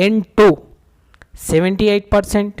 N2 78%,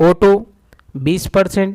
O2 20%,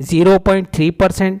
0.3%,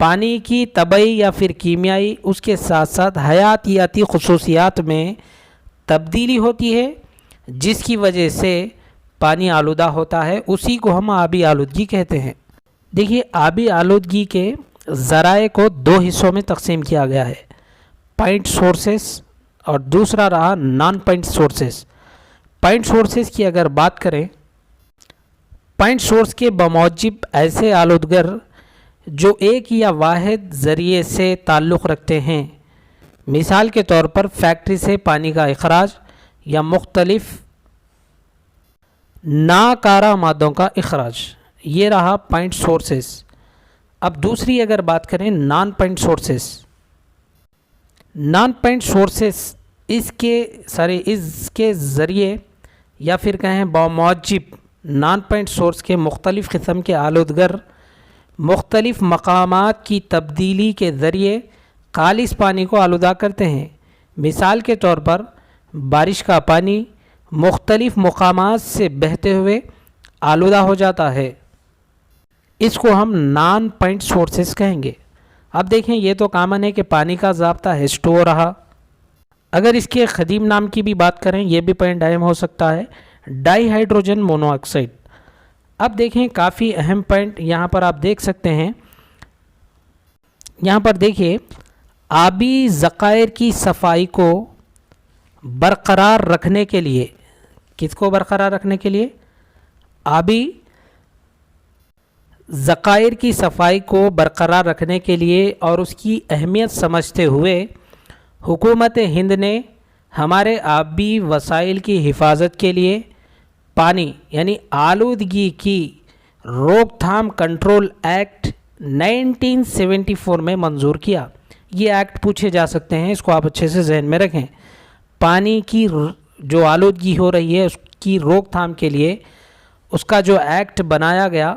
پانی کی طبعی یا پھر کیمیائی اس کے ساتھ ساتھ حیاتیاتی خصوصیات میں تبدیلی ہوتی ہے، جس کی وجہ سے پانی آلودہ ہوتا ہے، اسی کو ہم آبی آلودگی کہتے ہیں۔ دیکھیے، آبی آلودگی کے ذرائع کو دو حصوں میں تقسیم کیا گیا ہے، پوائنٹ سورسز اور دوسرا رہا naan point sources. Point sources کی اگر بات کریں، پوائنٹ سورس کے بموجب ایسے آلودگر جو ایک یا واحد ذریعے سے تعلق رکھتے ہیں، مثال کے طور پر فیکٹری سے پانی کا اخراج یا مختلف ناکارہ مادوں کا اخراج، یہ رہا پوائنٹ سورسز۔ اب دوسری اگر بات کریں non point sources, non point sources اس کے ذریعے یا پھر کہیں بموجب نان پوائنٹ سورس کے مختلف قسم کے آلودگر مختلف مقامات کی تبدیلی کے ذریعے خالص پانی کو آلودہ کرتے ہیں۔ مثال کے طور پر بارش کا پانی مختلف مقامات سے بہتے ہوئے آلودہ ہو جاتا ہے، اس کو ہم نان پوائنٹ سورسز کہیں گے۔ اب دیکھیں، یہ تو کامن ہے کہ پانی کا ضابطہ H2O رہا۔ اگر اس کے قدیم نام کی بھی بات کریں، یہ بھی پوائنٹ اہم ہو سکتا ہے، ڈائی ہائیڈروجن مونو آکسائڈ۔ اب دیکھیں، کافی اہم پوائنٹ یہاں پر آپ دیکھ سکتے ہیں۔ یہاں پر دیکھیے، آبی ذخائر کی صفائی کو برقرار رکھنے کے لیے، کس کو برقرار رکھنے کے لیے؟ آبی ذخائر کی صفائی کو برقرار رکھنے کے لیے اور اس کی اہمیت سمجھتے ہوئے حکومت ہند نے ہمارے آبی وسائل کی حفاظت کے لیے پانی یعنی آلودگی کی روک تھام کنٹرول ایکٹ 1974 میں منظور کیا۔ یہ ایکٹ پوچھے جا سکتے ہیں، اس کو آپ اچھے سے ذہن میں رکھیں۔ پانی کی جو آلودگی ہو رہی ہے اس کی روک تھام کے لیے اس کا جو ایکٹ بنایا گیا،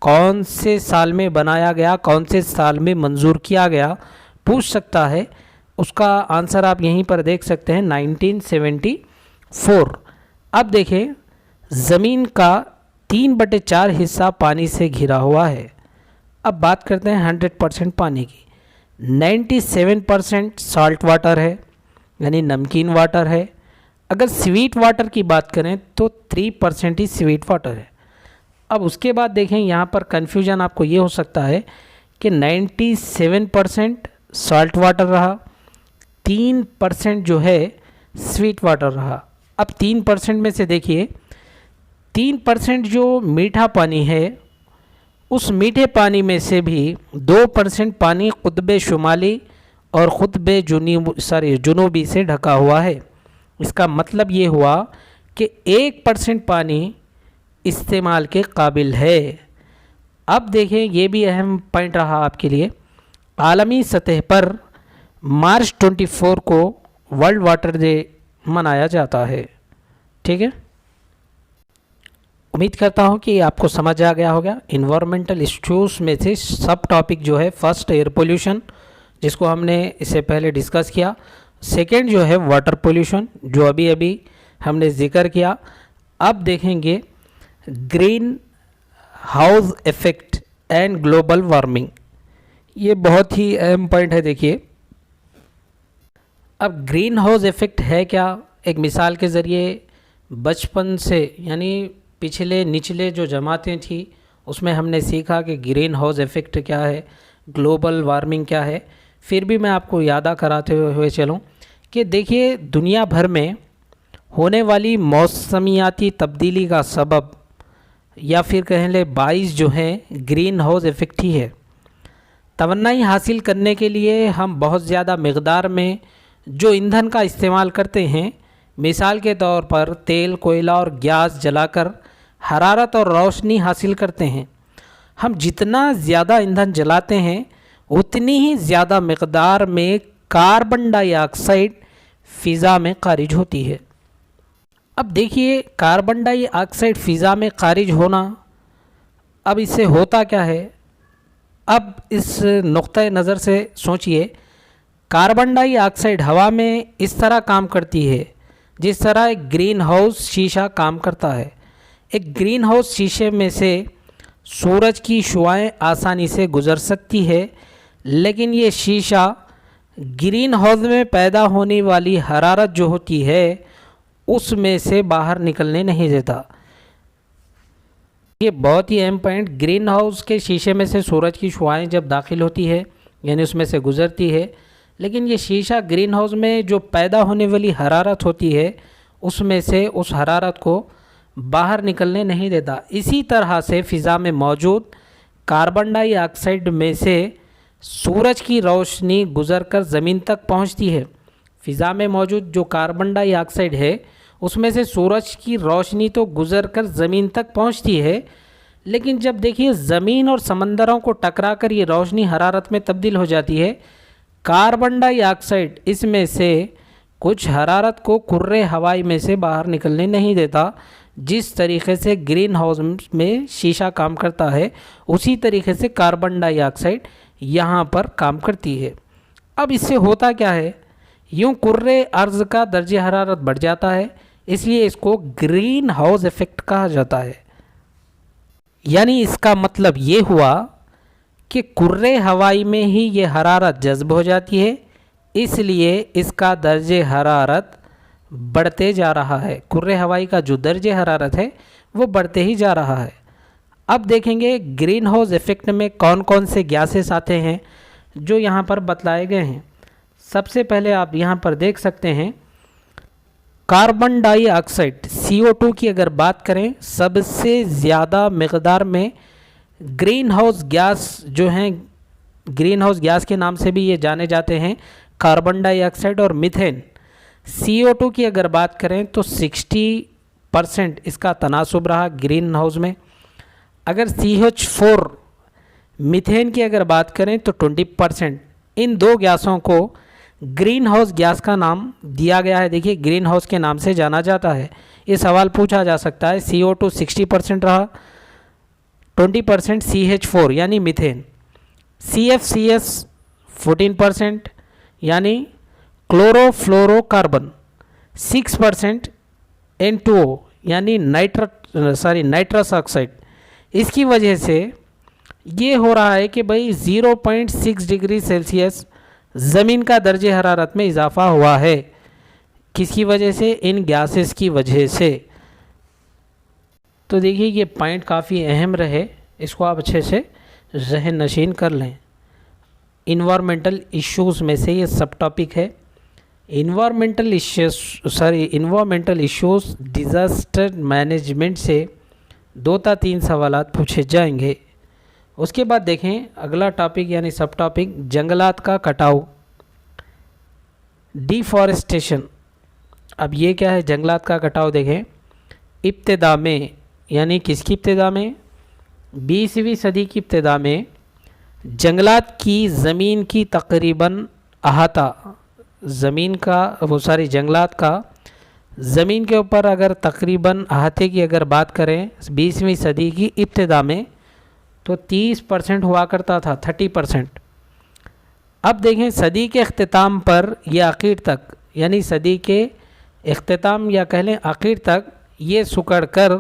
کون سے سال میں بنایا گیا، کون سے سال میں منظور کیا گیا، پوچھ سکتا ہے۔ اس کا آنسر آپ یہیں پر دیکھ سکتے ہیں، 1974۔ اب دیکھیں، زمین کا 3/4 حصہ پانی سے گھرا ہوا ہے۔ اب بات کرتے ہیں 100% پانی کی۔ 97% سالٹ واٹر ہے، یعنی نمکین واٹر ہے۔ اگر سویٹ واٹر کی بات کریں تو 3% ہی سویٹ واٹر ہے۔ اب اس کے بعد دیکھیں، یہاں پر کنفیوژن آپ کو یہ ہو سکتا ہے کہ 97% سالٹ واٹر رہا، 3% جو ہے سویٹ واٹر رہا۔ اب 3% میں سے دیکھیے، 3% جو میٹھا پانی ہے، اس میٹھے پانی میں سے بھی 2% پانی قطب شمالی اور قطب جنوبی سے ڈھکا ہوا ہے۔ اس کا مطلب یہ ہوا کہ 1% پانی استعمال کے قابل ہے۔ اب دیکھیں، یہ بھی اہم پوائنٹ رہا آپ کے لیے، عالمی سطح پر مارچ 24 کو ورلڈ واٹر ڈے منایا جاتا ہے۔ ٹھیک ہے، امید کرتا ہوں کہ آپ کو سمجھ آ گیا ہوگا۔ انوائرمنٹل ایشوز میں سے سب ٹاپک جو ہے، فرسٹ ایئر پولیوشن جس کو ہم نے اس سے پہلے ڈسکس کیا، سیکنڈ جو ہے واٹر پولیوشن جو ابھی ہم نے ذکر کیا۔ اب دیکھیں گے greenhouse effect and global warming, یہ بہت ہی اہم پوائنٹ ہے۔ دیکھیے، اب گرین ہاؤس ایفیکٹ ہے کیا؟ ایک مثال کے ذریعے بچپن سے، یعنی نچلے جو جماعتیں تھیں اس میں ہم نے سیکھا کہ گرین ہاؤس ایفیکٹ کیا ہے، گلوبل وارمنگ کیا ہے۔ پھر بھی میں آپ کو یاد کراتے ہوئے چلوں کہ دیکھیے، دنیا بھر میں ہونے والی موسمیاتی تبدیلی کا سبب یا پھر کہیں لے باعث جو ہے گرین ہاؤس ایفیکٹ ہی ہے۔ توانائی حاصل کرنے کے لیے ہم بہت زیادہ مقدار میں جو ایندھن کا استعمال کرتے ہیں، مثال کے طور پر تیل، کوئلہ اور گیس جلا کر حرارت اور روشنی حاصل کرتے ہیں۔ ہم جتنا زیادہ ایندھن جلاتے ہیں اتنی ہی زیادہ مقدار میں کاربن ڈائی آکسائڈ فضا میں خارج ہوتی ہے۔ اب دیکھیے، کاربن ڈائی آکسائڈ فضا میں خارج ہونا، اب اس سے ہوتا کیا ہے؟ اب اس نقطۂ نظر سے سوچئے، کاربن ڈائی آکسائڈ ہوا میں اس طرح کام کرتی ہے جس طرح ایک گرین ہاؤس شیشہ کام کرتا ہے۔ ایک گرین ہاؤس شیشے میں سے سورج کی شعاعیں آسانی سے گزر سکتی ہے، لیکن یہ شیشہ گرین ہاؤس میں پیدا ہونے والی حرارت جو ہوتی ہے اس میں سے باہر نکلنے نہیں دیتا۔ یہ بہت ہی اہم پوائنٹ، گرین ہاؤس کے شیشے میں سے سورج کی شعاعیں جب داخل ہوتی ہے یعنی اس میں سے گزرتی ہے، لیکن یہ شیشہ گرین ہاؤس میں جو پیدا ہونے والی حرارت ہوتی ہے اس میں سے اس حرارت کو باہر نکلنے نہیں دیتا۔ اسی طرح سے فضا میں موجود کاربن ڈائی آکسائڈ میں سے سورج کی روشنی گزر کر زمین تک پہنچتی ہے۔ فضا میں موجود جو کاربن ڈائی آکسائڈ ہے اس میں سے سورج کی روشنی تو گزر کر زمین تک پہنچتی ہے، لیکن جب دیکھیے زمین اور سمندروں کو ٹکرا کر یہ روشنی حرارت میں تبدیل ہو جاتی ہے، کاربن ڈائی آکسائڈ اس میں سے کچھ حرارت کو کرۂ ہوائی میں سے باہر نکلنے نہیں دیتا۔ جس طریقے سے گرین ہاؤس میں شیشہ کام کرتا ہے اسی طریقے سے کاربن ڈائی آکسائڈ یہاں پر کام کرتی ہے۔ اب اس سے ہوتا کیا ہے، یوں کرۂ ارض کا درجہ حرارت بڑھ جاتا ہے، اس لیے اس کو گرین ہاؤس ایفیکٹ کہا جاتا ہے۔ یعنی اس کا مطلب یہ ہوا کہ کرۂ ہوائی میں ہی یہ حرارت جذب ہو جاتی ہے، اس لیے اس کا درجہ حرارت بڑھتے جا رہا ہے۔ کرۂ ہوائی کا جو درجہ حرارت ہے وہ بڑھتے ہی جا رہا ہے۔ اب دیکھیں گے گرین ہاؤس ایفیکٹ میں کون کون سے گیسز آتے ہیں جو یہاں پر بتلائے گئے ہیں۔ سب سے پہلے آپ یہاں پر دیکھ سکتے ہیں کاربن ڈائی آکسائڈ CO2 کی اگر بات کریں، سب سے زیادہ مقدار میں گرین ہاؤس گیس جو ہیں، گرین ہاؤس گیس کے نام سے بھی یہ جانے جاتے ہیں، کاربن ڈائی آکسائڈ اور میتھین۔ CO2 کی اگر بات کریں تو 60% اس کا تناسب رہا گرین ہاؤس میں۔ اگر CH4 میتھین کی اگر بات کریں تو 20%۔ ان دو گیسوں کو گرین ہاؤس گیس کا نام دیا گیا ہے۔ دیکھیے گرین ہاؤس کے نام سے جانا جاتا ہے۔ یہ سوال پوچھا جا سکتا ہے، CO2 60% رہا، 20% CH4 یعنی میتھین، CFCS 14% یعنی کلورو فلورو کاربن، 6% N2O یعنی نائٹرس آکسائڈ۔ اس کی وجہ سے یہ ہو رہا ہے کہ بھئی 0.6 ڈگری سیلسیس زمین کا درجہ حرارت میں اضافہ ہوا ہے۔ کس کی وجہ سے؟ ان گیسز کی وجہ سے۔ تو دیکھیے یہ پوائنٹ کافی اہم رہے، اس کو آپ اچھے سے ذہن نشین کر لیں۔ انوائرمنٹل ایشوز میں سے یہ سب ٹاپک ہے۔ انوائرمنٹل ایشوز ڈیزاسٹر مینجمنٹ سے 2 تا 3 سوالات پوچھے جائیں گے۔ اس کے بعد دیکھیں اگلا ٹاپک یعنی سب ٹاپک جنگلات کا کٹاؤ، ڈیفارسٹیشن۔ اب یہ کیا ہے جنگلات کا کٹاؤ؟ دیکھیں ابتدا میں، یعنی کس کی ابتدا میں؟ 20ویں صدی کی ابتدا میں جنگلات کی زمین کی تقریباً احاطہ، جنگلات کا زمین کے اوپر اگر تقریباً احاطے کی اگر بات کریں 20ویں صدی کی ابتدا میں تو 30% ہوا کرتا تھا، 30%۔ اب دیکھیں صدی کے اختتام پر یا آخر تک، یعنی صدی کے اختتام یا کہہ لیں آخر تک یہ سکڑ کر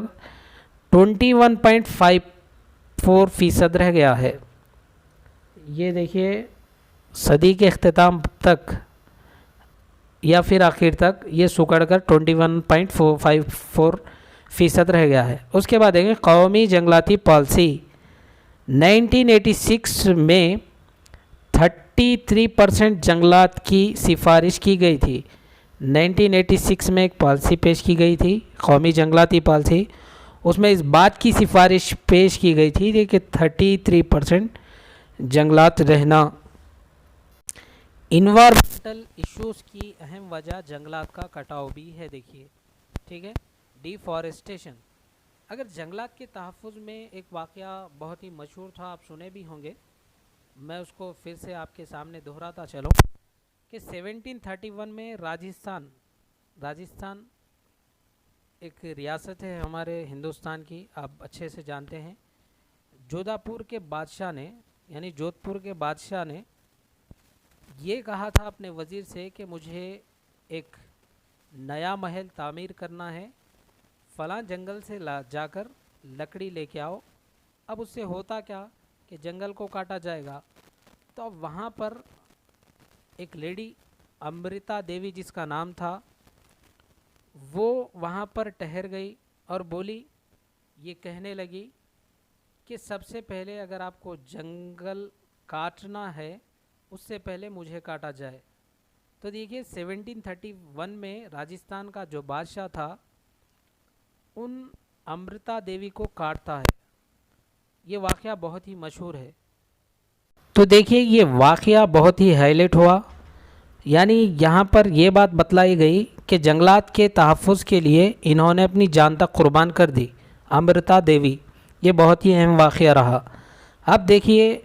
21.54% رہ گیا ہے۔ یہ دیکھیے صدی کے اختتام تک یا پھر آخر تک یہ سکڑ کر 21.54% رہ گیا ہے۔ اس کے بعد دیکھیں قومی جنگلاتی پالیسی 1986 میں 33% جنگلات کی سفارش کی گئی تھی۔ 1986 میں ایک پالیسی پیش کی گئی تھی، قومی جنگلاتی پالیسی، اس میں اس بات کی سفارش پیش کی گئی تھی کہ 33% جنگلات رہنا۔ انوائرمنٹل ایشوز کی اہم وجہ جنگلات کا کٹاؤ بھی ہے، دیکھیے ٹھیک ہے، ڈیفارسٹیشن۔ اگر جنگلات کے تحفظ میں ایک واقعہ بہت ہی مشہور تھا، آپ سنے بھی ہوں گے، میں اس کو پھر سے آپ کے سامنے دہراتا چلوں کہ 1731 میں راجستھان ایک ریاست ہے ہمارے ہندوستان کی، آپ اچھے سے جانتے ہیں، جودھپور کے بادشاہ نے یعنی جودھپور کے بادشاہ نے یہ کہا تھا اپنے وزیر سے کہ مجھے ایک نیا محل تعمیر کرنا ہے، فلاں جنگل سے جا کر لکڑی لے کے آؤ۔ اب اس سے ہوتا کیا کہ جنگل کو کاٹا جائے گا، تو اب وہاں پر ایک لیڈی امرتا دیوی جس کا نام تھا، وہ وہاں پر ٹھہر گئی اور بولی، یہ کہنے لگی کہ سب سے پہلے اگر آپ کو جنگل کاٹنا ہے اس سے پہلے مجھے کاٹا جائے۔ تو دیکھیے 1731 میں راجستھان کا جو بادشاہ تھا ان امرتا دیوی کو کاٹتا ہے۔ یہ واقعہ بہت ہی مشہور ہے۔ تو دیکھیے یہ واقعہ بہت ہی ہائی لائٹ ہوا، یعنی یہاں پر یہ بات بتلائی گئی کہ جنگلات کے تحفظ کے لیے انہوں نے اپنی جان تک قربان کر دی، امرتا دیوی۔ یہ بہت ہی اہم واقعہ رہا۔ اب دیکھیے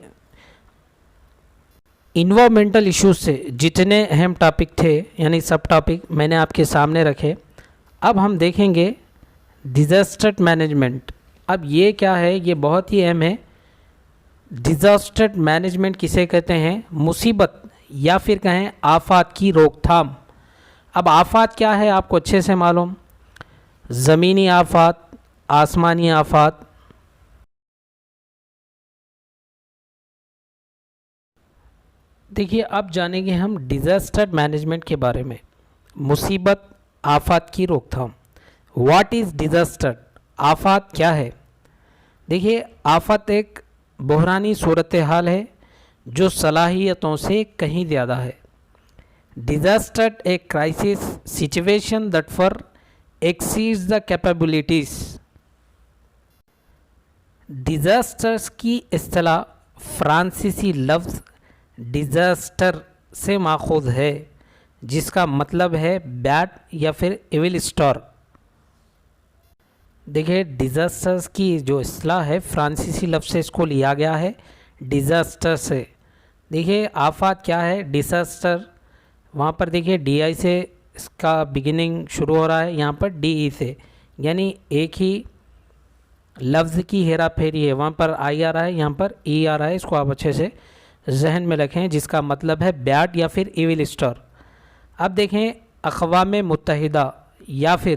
انوائرمنٹل ایشوز سے جتنے اہم ٹاپک تھے یعنی سب ٹاپک میں نے آپ کے سامنے رکھے۔ اب ہم دیکھیں گے ڈیزاسٹر مینجمنٹ۔ اب یہ کیا ہے؟ یہ بہت ہی اہم ہے۔ ڈیزاسٹر مینجمنٹ کسے کہتے ہیں؟ مصیبت یا پھر کہیں آفات کی روک تھام۔ اب آفات کیا ہے آپ کو اچھے سے معلوم، زمینی آفات، آسمانی آفات۔ دیکھیے اب جانیں گے ہم ڈیزاسٹر مینجمنٹ کے بارے میں، مصیبت، آفات کی روک تھام۔ What is disaster? آفات کیا ہے؟ دیکھیے آفت ایک بحرانی صورتحال ہے جو صلاحیتوں سے کہیں زیادہ ہے۔ ڈیزاسٹر ایک crisis situation that for exceeds the capabilities. Disasters کی اصطلاح فرانسیسی لفظ ڈیزاسٹر سے ماخوذ ہے جس کا مطلب ہے بیڈ یا پھر ایول اسٹار۔ دیکھیے ڈیزاسٹرز کی جو اصطلاح ہے فرانسیسی لفظ سے اس کو لیا گیا ہے، ڈیزاسٹر سے۔ دیکھیے آفات کیا ہے؟ ڈیزاسٹر، وہاں پر دیکھیے ڈی آئی سے اس کا بگننگ شروع ہو رہا ہے، یہاں پر ڈی ای سے، یعنی ایک ہی لفظ کی ہیرا پھیری ہے۔ وہاں پر آئی آ رہا ہے، یہاں پر ای آ رہا ہے۔ اس کو آپ اچھے سے ذہن میں رکھیں، جس کا مطلب ہے بیڈ یا پھر ایول اسٹار۔ اب دیکھیں اقوام متحدہ یا پھر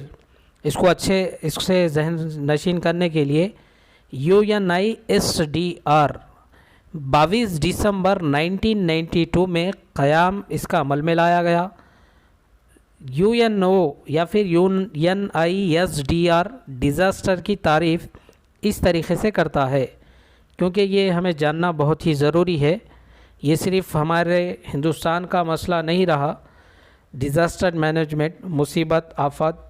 اس کو اچھے اس سے ذہن نشین کرنے کے لیے UNISDR 22 دسمبر 1992 میں قیام اس کا عمل میں لایا گیا۔ UNO یا پھر UNISDR ڈیزاسٹر کی تعریف اس طریقے سے کرتا ہے، کیونکہ یہ ہمیں جاننا بہت ہی ضروری ہے۔ یہ صرف ہمارے ہندوستان کا مسئلہ نہیں رہا۔ ڈیزاسٹر مینجمنٹ، مصیبت، آفات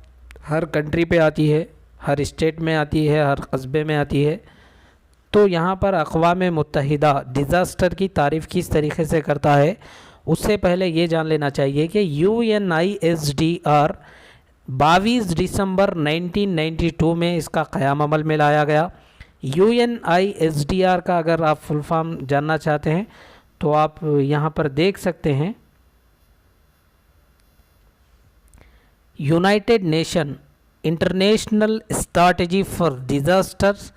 ہر کنٹری پہ آتی ہے، ہر اسٹیٹ میں آتی ہے، ہر قصبے میں آتی ہے۔ تو یہاں پر اقوام متحدہ ڈیزاسٹر کی تعریف کس طریقے سے کرتا ہے، اس سے پہلے یہ جان لینا چاہیے کہ UNISDR 22 دسمبر 1992 میں اس کا قیام عمل میں لایا گیا۔ UNISDR کا اگر آپ فل فارم جاننا چاہتے ہیں تو آپ یہاں پر دیکھ سکتے ہیں، United nation international Strategy for disasters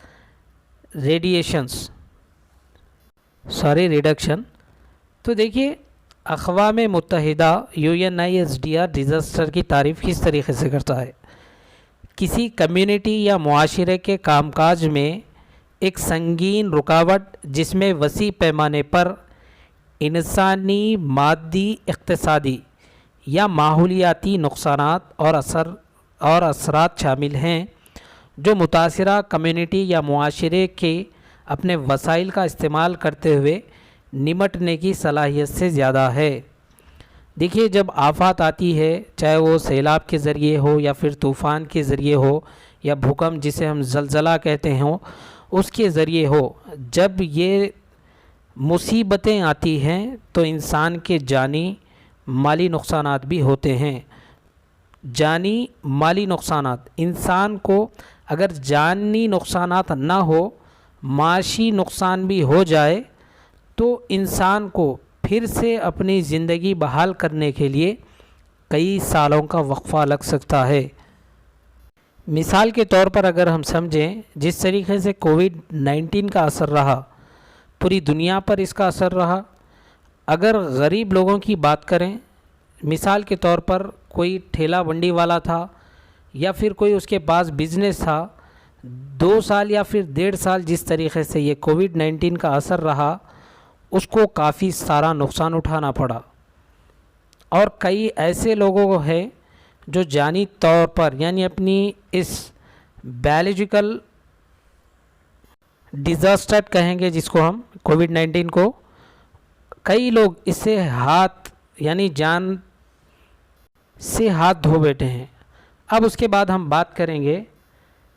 reduction. تو دیکھیے اقوام متحدہ UNISDR ڈیزاسٹر کی تعریف کس طریقے سے کرتا ہے؟ کسی کمیونٹی یا معاشرے کے کام کاج میں ایک سنگین رکاوٹ جس میں وسیع پیمانے پر انسانی، مادی، اقتصادی یا ماحولیاتی نقصانات اور اثرات شامل ہیں، جو متاثرہ کمیونٹی یا معاشرے کے اپنے وسائل کا استعمال کرتے ہوئے نمٹنے کی صلاحیت سے زیادہ ہے۔ دیکھیے جب آفات آتی ہے، چاہے وہ سیلاب کے ذریعے ہو یا پھر طوفان کے ذریعے ہو یا بھوکمپ جسے ہم زلزلہ کہتے ہیں اس کے ذریعے ہو، جب یہ مصیبتیں آتی ہیں تو انسان کے جانی مالی نقصانات بھی ہوتے ہیں۔ جانی مالی نقصانات، انسان کو اگر جانی نقصانات نہ ہو، معاشی نقصان بھی ہو جائے تو انسان کو پھر سے اپنی زندگی بحال کرنے کے لیے کئی سالوں کا وقفہ لگ سکتا ہے۔ مثال کے طور پر اگر ہم سمجھیں جس طریقے سے کووڈ-19 کا اثر رہا، پوری دنیا پر اس کا اثر رہا۔ اگر غریب لوگوں کی بات کریں، مثال کے طور پر کوئی ٹھیلا بنڈی والا تھا یا پھر کوئی اس کے پاس بزنس تھا، 2 سال یا پھر 1.5 سال جس طریقے سے یہ کووڈ-19 کا اثر رہا، اس کو کافی سارا نقصان اٹھانا پڑا، اور کئی ایسے لوگوں کو ہے جو جانی طور پر یعنی اپنی اس بایولوجیکل ڈیزاسٹر کہیں گے جس کو ہم کووڈ-19 کو، کئی لوگ اس سے ہاتھ یعنی جان سے ہاتھ دھو بیٹھے ہیں۔ اب اس کے بعد ہم بات کریں گے،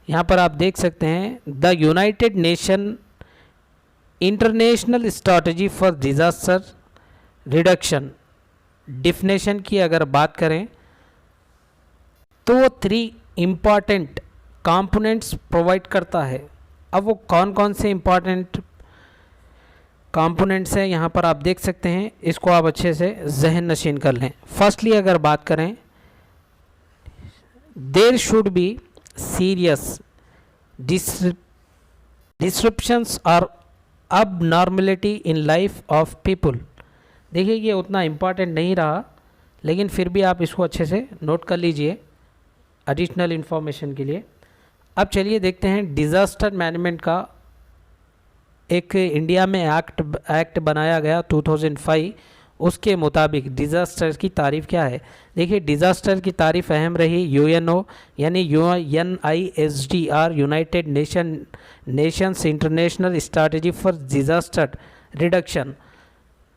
یہاں پر آپ دیکھ سکتے ہیں the United nation international Strategy for Disaster reduction definition کی اگر بات کریں تو وہ 3 امپارٹنٹ کمپوننٹس پرووائڈ کرتا ہے۔ اب وہ کون کون سے امپارٹنٹ کمپوننٹس ہیں یہاں پر آپ دیکھ سکتے ہیں، اس کو آپ اچھے سے ذہن نشین کر لیں۔ فرسٹلی اگر بات کریں، دیر شوڈ بی سیریس ڈسرپشنس اور اب normality in life of people. دیکھیے یہ اتنا امپارٹنٹ نہیں رہا، لیکن پھر بھی آپ اس کو اچھے سے نوٹ کر لیجئے ایڈیشنل انفارمیشن کے لیے۔ اب چلیے دیکھتے ہیں ڈیزاسٹر مینجمنٹ کا ایک انڈیا میں ایکٹ بنایا گیا 2005، اس کے مطابق ڈیزاسٹر کی تعریف کیا ہے۔ دیکھیے ڈیزاسٹر کی تعریف اہم رہی UNO یعنی UNISDR United Nations International Strategy for Disaster Reduction.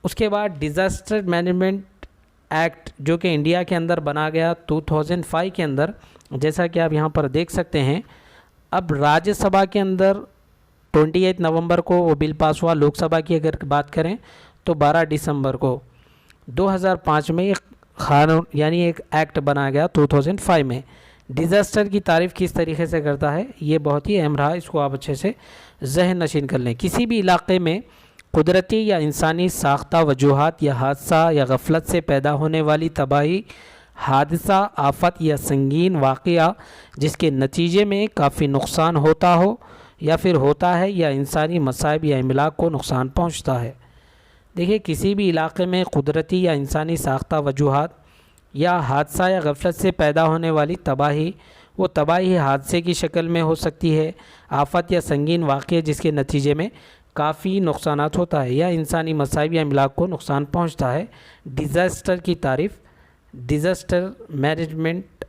اس کے بعد ڈیزاسٹر مینجمنٹ ایکٹ جو کہ انڈیا کے اندر بنا گیا 2005 کے اندر، جیسا کہ آپ یہاں پر دیکھ سکتے ہیں۔ اب راجیہ سبھا کے اندر 28 نومبر کو وہ بل پاس ہوا، لوک سبھا کی اگر بات کریں تو 12 دسمبر کو 2005 میں ایک قانون یعنی ایک ایکٹ بنا گیا 2005 میں۔ ڈیزاسٹر کی تعریف کس طریقے سے کرتا ہے، یہ بہت ہی اہم رہا، اس کو آپ اچھے سے ذہن نشین کر لیں۔ کسی بھی علاقے میں قدرتی یا انسانی ساختہ وجوہات یا حادثہ یا غفلت سے پیدا ہونے والی تباہی، حادثہ، آفت یا سنگین واقعہ جس کے نتیجے میں کافی نقصان ہوتا ہو یا پھر ہوتا ہے یا انسانی مصائب یا املاک کو نقصان پہنچتا ہے۔ دیکھیے کسی بھی علاقے میں قدرتی یا انسانی ساختہ وجوہات یا حادثہ یا غفلت سے پیدا ہونے والی تباہی، وہ تباہی حادثے کی شکل میں ہو سکتی ہے، آفت یا سنگین واقعہ جس کے نتیجے میں کافی نقصانات ہوتا ہے یا انسانی مصائب یا املاک کو نقصان پہنچتا ہے۔ ڈیزاسٹر کی تعریف، ڈیزاسٹر مینجمنٹ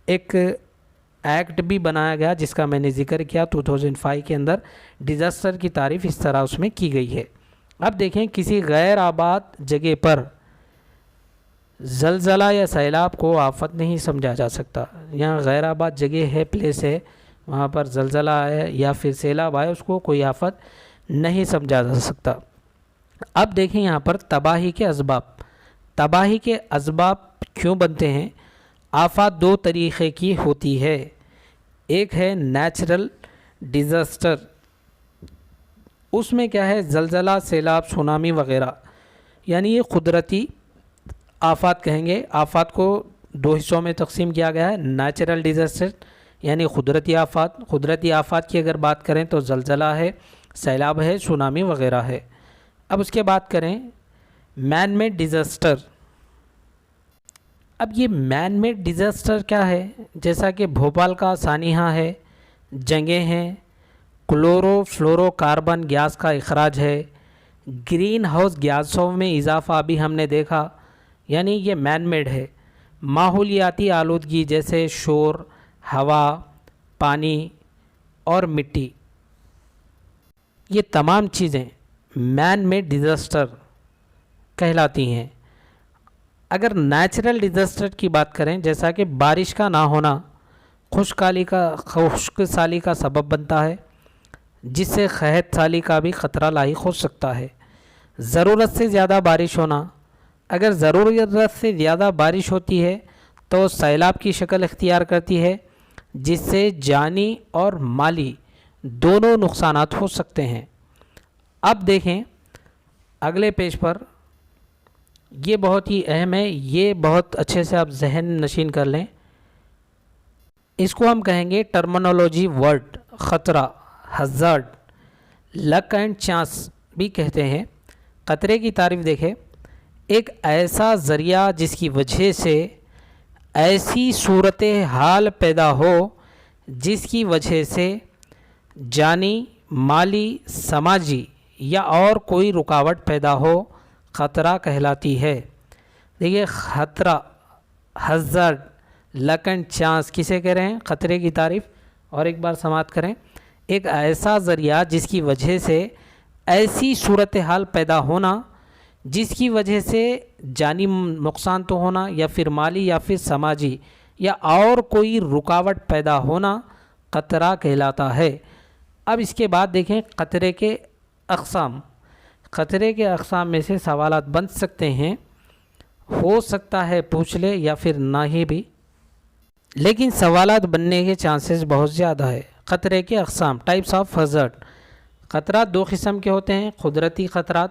ایک ایکٹ بھی بنایا گیا جس کا میں نے ذکر کیا 2005 کے اندر، ڈیزاسٹر کی تعریف اس طرح اس میں کی گئی ہے۔ اب دیکھیں کسی غیر آباد جگہ پر زلزلہ یا سیلاب کو آفت نہیں سمجھا جا سکتا۔ یہاں غیر آباد جگہ ہے، پلیس ہے، وہاں پر زلزلہ آئے یا پھر سیلاب آئے، اس کو کوئی آفت نہیں سمجھا جا سکتا۔ اب دیکھیں یہاں پر تباہی کے اسباب، تباہی کے اسباب کیوں بنتے ہیں۔ آفات 2 طریقے کی ہوتی ہے، ایک ہے نیچرل ڈیزاسٹر، اس میں کیا ہے زلزلہ، سیلاب، سونامی وغیرہ، یعنی یہ قدرتی آفات کہیں گے۔ آفات کو 2 حصوں میں تقسیم کیا گیا ہے، نیچرل ڈیزاسٹر یعنی قدرتی آفات، قدرتی آفات کی اگر بات کریں تو زلزلہ ہے، سیلاب ہے، سونامی وغیرہ ہے۔ اب اس کے بات کریں مین میڈ ڈیزاسٹر۔ اب یہ مین میڈ ڈیزاسٹر کیا ہے، جیسا کہ بھوپال کا سانحہ ہے، جنگیں ہیں، کلورو فلورو کاربن گیس کا اخراج ہے، گرین ہاؤس گیسوں میں اضافہ بھی ہم نے دیکھا، یعنی یہ مین میڈ ہے۔ ماحولیاتی آلودگی جیسے شور، ہوا، پانی اور مٹی، یہ تمام چیزیں مین میڈ ڈیزاسٹر کہلاتی ہیں۔ اگر نیچرل ڈیزاسٹر کی بات کریں، جیسا کہ بارش کا نہ ہونا خشک سالی کا سبب بنتا ہے، جس سے قحط سالی کا بھی خطرہ لاحق ہو سکتا ہے۔ ضرورت سے زیادہ بارش ہونا، اگر ضرورت سے زیادہ بارش ہوتی ہے تو سیلاب کی شکل اختیار کرتی ہے، جس سے جانی اور مالی دونوں نقصانات ہو سکتے ہیں۔ اب دیکھیں اگلے پیج پر، یہ بہت ہی اہم ہے، یہ بہت اچھے سے آپ ذہن نشین کر لیں۔ اس کو ہم کہیں گے ٹرمنالوجی ورڈ، خطرہ، ہزارڈ، لک اینڈ چانس بھی کہتے ہیں۔ خطرے کی تعریف دیکھیں، ایک ایسا ذریعہ جس کی وجہ سے ایسی صورتحال پیدا ہو جس کی وجہ سے جانی، مالی، سماجی یا اور کوئی رکاوٹ پیدا ہو خطرہ کہلاتی ہے۔ دیکھیے خطرہ، ہزارڈ، لک اینڈ چانس کسے کہہ رہے ہیں؟ خطرے کی تعریف۔ اور ایک بار سماعت کریں، ایک ایسا ذریعہ جس کی وجہ سے ایسی صورتحال پیدا ہونا جس کی وجہ سے جانی نقصان تو ہونا یا پھر مالی یا پھر سماجی یا اور کوئی رکاوٹ پیدا ہونا خطرہ کہلاتا ہے۔ اب اس کے بعد دیکھیں خطرے کے اقسام۔ خطرے کے اقسام میں سے سوالات بن سکتے ہیں، ہو سکتا ہے پوچھ لے یا پھر نہ ہی بھی، لیکن سوالات بننے کے چانسز بہت زیادہ ہے۔ خطرے کے اقسام، ٹائپس آف ہزارڈ۔ خطرات دو قسم کے ہوتے ہیں، قدرتی خطرات،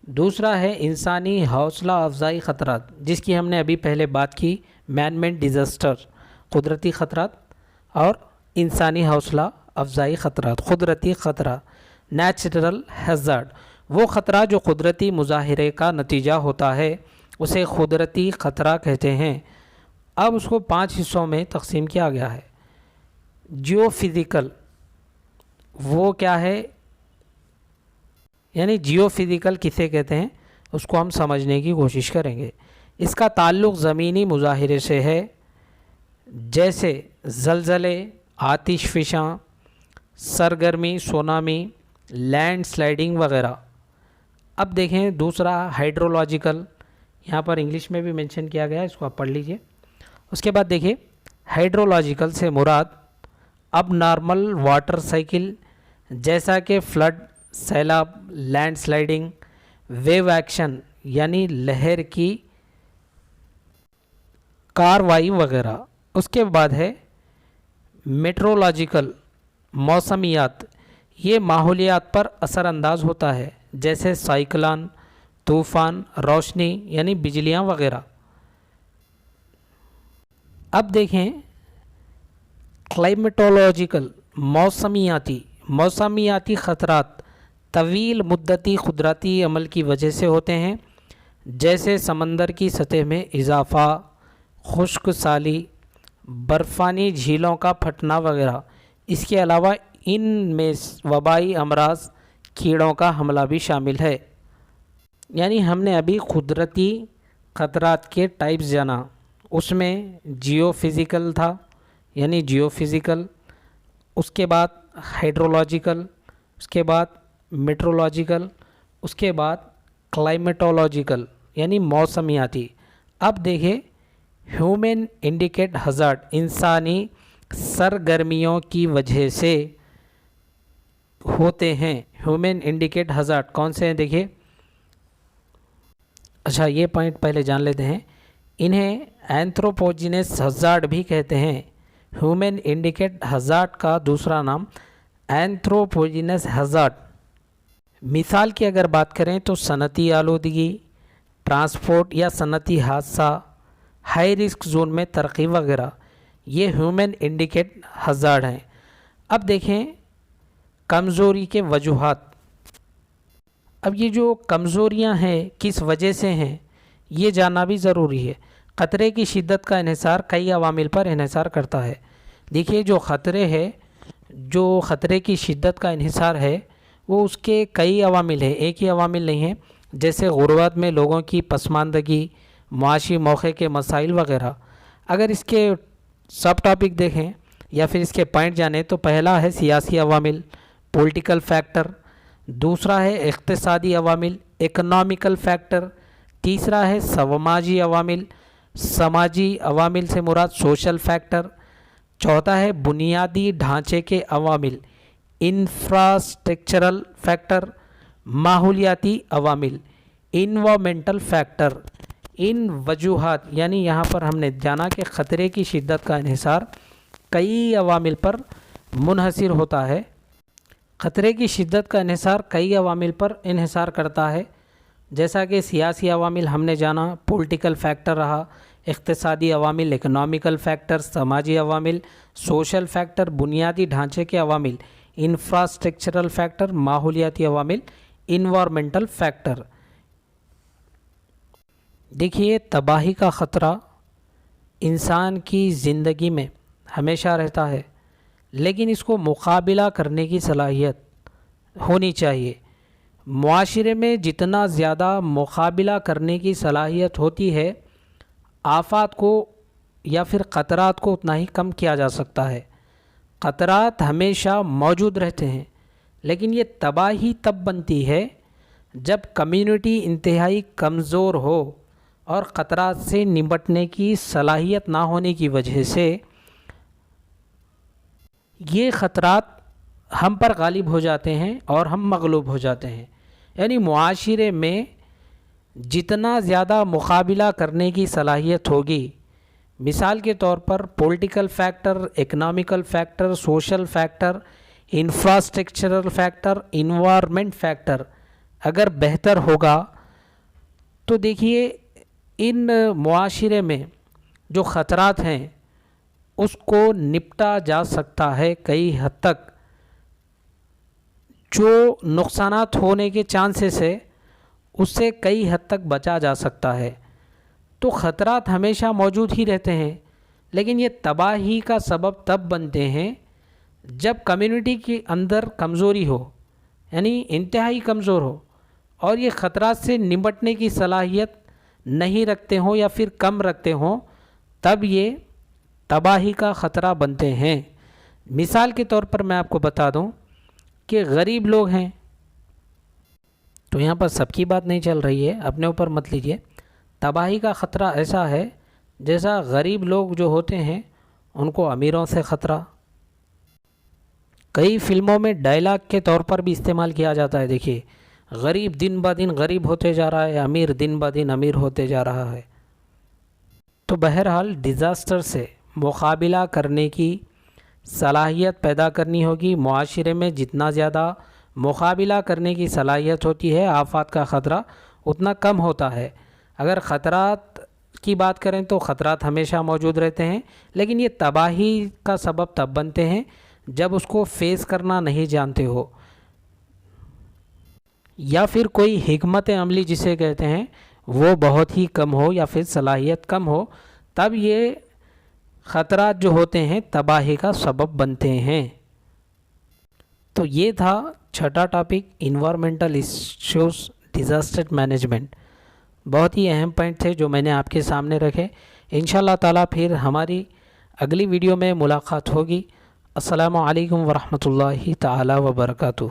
دوسرا ہے انسانی حوصلہ افزائی خطرات، جس کی ہم نے ابھی پہلے بات کی، مین میڈ ڈیزاسٹر۔ قدرتی خطرات اور انسانی حوصلہ افزائی خطرات۔ قدرتی خطرہ، نیچرل ہیزارڈ، وہ خطرہ جو قدرتی مظاہرے کا نتیجہ ہوتا ہے اسے قدرتی خطرہ کہتے ہیں۔ اب اس کو 5 حصوں میں تقسیم کیا گیا ہے۔ جیو فزیکل، وہ کیا ہے؟ یعنی جیو فزیکل کسے کہتے ہیں اس کو ہم سمجھنے کی کوشش کریں گے۔ اس کا تعلق زمینی مظاہرے سے ہے، جیسے زلزلے، آتش فشاں، سرگرمی، سونامی، لینڈ سلائڈنگ وغیرہ۔ اب دیکھیں دوسرا ہائیڈرولوجیکل، یہاں پر انگلش میں بھی مینشن کیا گیا ہے، اس کو آپ پڑھ لیجئے۔ اس کے بعد دیکھیں ہائیڈرولوجیکل سے مراد اب نارمل واٹر سائیکل جیسا کہ فلڈ، سیلاب، لینڈ سلائڈنگ، ویو ایکشن یعنی لہر کی کاروائی وغیرہ۔ اس کے بعد ہے میٹرولوجیکل، موسمیات، یہ ماحولیات پر اثر انداز ہوتا ہے، جیسے سائیکلان، طوفان، روشنی یعنی بجلیاں وغیرہ۔ اب دیکھیں کلائمیٹولوجیکل، موسمیاتی خطرات طویل مدتی قدرتی عمل کی وجہ سے ہوتے ہیں، جیسے سمندر کی سطح میں اضافہ، خشک سالی، برفانی جھیلوں کا پھٹنا وغیرہ۔ اس کے علاوہ ان میں وبائی امراض، کیڑوں کا حملہ بھی شامل ہے۔ یعنی ہم نے ابھی قدرتی خطرات کے ٹائپس جانا، اس میں جیو فزیکل تھا یعنی جیو فزیکل، اس کے بعد ہائیڈرولوجیکل، اس کے بعد میٹرولوجیکل، اس کے بعد کلائمیٹولوجیکل یعنی موسمیاتی۔ اب دیکھیں ہیومن انڈیکیٹ ہزارڈ، انسانی سرگرمیوں کی وجہ سے ہوتے ہیں۔ ہیومن انڈیکیٹ ہزارڈ کون سے ہیں دیکھیے۔ اچھا یہ پوائنٹ پہلے جان لیتے ہیں، انہیں اینتھروپوجینس ہزارڈ بھی کہتے ہیں۔ ہیومن انڈیکیٹ ہزارڈ کا دوسرا نام اینتھروپوجینس ہزارڈ۔ مثال کی اگر بات کریں تو صنعتی آلودگی، ٹرانسپورٹ یا صنعتی حادثہ، ہائی رسک زون میں ترقی وغیرہ، یہ ہیومن انڈیکیٹ ہزارڈ ہیں۔ اب دیکھیں کمزوری کے وجوہات۔ اب یہ جو کمزوریاں ہیں کس وجہ سے ہیں یہ جاننا بھی ضروری ہے۔ خطرے کی شدت کا انحصار کئی عوامل پر انحصار کرتا ہے۔ دیکھیے جو خطرے کی شدت کا انحصار ہے وہ اس کے کئی عوامل ہیں، ایک ہی عوامل نہیں ہیں، جیسے غربت میں لوگوں کی پسماندگی، معاشی موقع کے مسائل وغیرہ۔ اگر اس کے سب ٹاپک دیکھیں یا پھر اس کے پوائنٹ جانیں تو پہلا ہے سیاسی عوامل، پولیٹیکل فیکٹر، دوسرا ہے اقتصادی عوامل، اکنامیکل فیکٹر، تیسرا ہے سماجی عوامل، سماجی عوامل سے مراد سوشل فیکٹر، چوتھا ہے بنیادی ڈھانچے کے عوامل، انفراسٹرکچرل فیکٹر، ماحولیاتی عوامل، انوائرمنٹل فیکٹر۔ ان وجوہات یعنی یہاں پر ہم نے جانا کہ خطرے کی شدت کا انحصار کئی عوامل پر منحصر ہوتا ہے۔ خطرے کی شدت کا انحصار کئی عوامل پر انحصار کرتا ہے، جیسا کہ سیاسی عوامل ہم نے جانا، پولیٹیکل فیکٹر رہا، اقتصادی عوامل، اکنامیکل فیکٹر، سماجی عوامل، سوشل فیکٹر، بنیادی ڈھانچے کے عوامل، انفراسٹرکچرل فیکٹر، ماحولیاتی عوامل، انوائرمنٹل فیکٹر۔ دیکھیے تباہی کا خطرہ انسان کی زندگی میں ہمیشہ رہتا ہے، لیکن اس کو مقابلہ کرنے کی صلاحیت ہونی چاہیے۔ معاشرے میں جتنا زیادہ مقابلہ کرنے کی صلاحیت ہوتی ہے، آفات کو یا پھر خطرات کو اتنا ہی کم کیا جا سکتا ہے۔ خطرات ہمیشہ موجود رہتے ہیں، لیکن یہ تباہی تب بنتی ہے جب کمیونٹی انتہائی کمزور ہو اور خطرات سے نمٹنے کی صلاحیت نہ ہونے کی وجہ سے یہ خطرات ہم پر غالب ہو جاتے ہیں اور ہم مغلوب ہو جاتے ہیں۔ یعنی معاشرے میں جتنا زیادہ مقابلہ کرنے کی صلاحیت ہوگی، مثال کے طور پر political factor, economical factor, social factor, infrastructural factor, environment factor اگر بہتر ہوگا تو دیکھیے ان معاشرے میں جو خطرات ہیں اس کو نپٹا جا سکتا ہے کئی حد تک۔ جو نقصانات ہونے کے چانسز ہے اس سے کئی حد تک بچا جا سکتا ہے۔ تو خطرات ہمیشہ موجود ہی رہتے ہیں، لیکن یہ تباہی کا سبب تب بنتے ہیں جب کمیونٹی کے اندر کمزوری ہو، یعنی انتہائی کمزور ہو، اور یہ خطرات سے نمٹنے کی صلاحیت نہیں رکھتے ہوں یا پھر کم رکھتے ہوں، تب یہ تباہی کا خطرہ بنتے ہیں۔ مثال کے طور پر میں آپ کو بتا دوں کہ غریب لوگ ہیں، تو یہاں پر سب کی بات نہیں چل رہی ہے، اپنے اوپر مت لیجئے۔ تباہی کا خطرہ ایسا ہے جیسا غریب لوگ جو ہوتے ہیں ان کو امیروں سے خطرہ۔ کئی فلموں میں ڈائلاگ کے طور پر بھی استعمال کیا جاتا ہے، دیکھیے غریب دن بہ دن غریب ہوتے جا رہا ہے، امیر دن بہ دن امیر ہوتے جا رہا ہے۔ تو بہرحال ڈیزاسٹر سے مقابلہ کرنے کی صلاحیت پیدا کرنی ہوگی۔ معاشرے میں جتنا زیادہ مقابلہ کرنے کی صلاحیت ہوتی ہے، آفات کا خطرہ اتنا کم ہوتا ہے۔ اگر خطرات کی بات کریں تو خطرات ہمیشہ موجود رہتے ہیں، لیکن یہ تباہی کا سبب تب بنتے ہیں جب اس کو فیس کرنا نہیں جانتے ہو، یا پھر کوئی حکمت عملی جسے کہتے ہیں وہ بہت ہی کم ہو یا پھر صلاحیت کم ہو، تب یہ خطرات جو ہوتے ہیں تباہی کا سبب بنتے ہیں۔ تو یہ تھا چھٹا topic, environmental issues disaster management. بہت ہی اہم پوائنٹ تھے جو میں نے آپ کے سامنے رکھے۔ انشاءاللہ تعالیٰ پھر ہماری اگلی ویڈیو میں ملاقات ہوگی۔ السلام علیکم ورحمۃ اللہ تعالیٰ وبرکاتہ۔